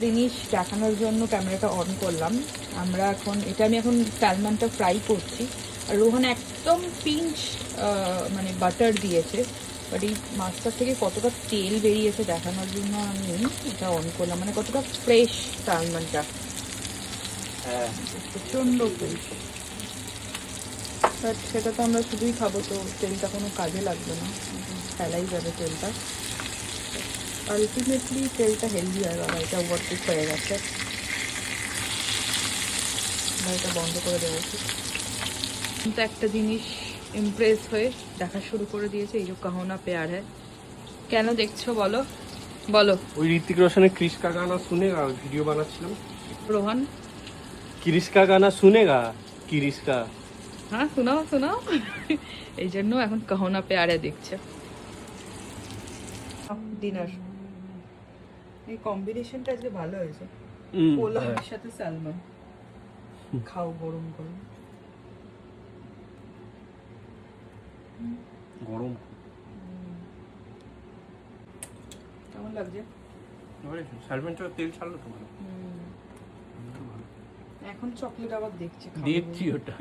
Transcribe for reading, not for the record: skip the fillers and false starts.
জিনিস দেখানোর জন্য ক্যামেরাটা অন করলাম। আমরা এখন আমি এখন স্যালমনটা ফ্রাই করছি, আর রোহান একদম পিঞ্চ মানে বাটার দিয়েছে, বাট এই মাছটা থেকে কতটা তেল বেরিয়েছে দেখানোর জন্য আমি এটা অন করলাম, মানে কতটা ফ্রেশ স্যালমনটা। প্রচণ্ড ফ্রেশ, বাট সেটা তো আমরা শুধুই খাবো, তো তেলটা কোনো কাজে লাগবে না, ফেলাই যাবে তেলটা। আলটিমেটলি তেলটা হেলদি হয় বাবা, এটা ওয়ার্কআউট হয়ে গেছে। এটা বন্ধ করে দেওয়া উচিত। কিন্তু একটা জিনিস ইমপ্রেস হয়ে দেখা শুরু করে দিয়েছে, এই যে কাহনা পেয়ার হ্যাঁ। কেন দেখছো বলো বলো। ওই ঋতিক রোশনের ক্রিস কা গানা শুনেগা, ভিডিও বানাচ্ছিলাম। রোহন ক্রিস কা গানা শুনেগা, ক্রিস কা। হ্যাঁ শোনাও শোনাও। এই জন্য এখন কাহনা পেয়ারে দেখছে ডিনার। এই কম্বিনেশনটা আজকে ভালো হয়েছে, পোলাওয়ের সাথে স্যালমন। খাও গরম গরম। গরম কেমন লাগছে? স্যালমনটা তেল ছাড়লো তো ভালো। এখন চকলেট আবার দেখছি, দেখছি ওটা।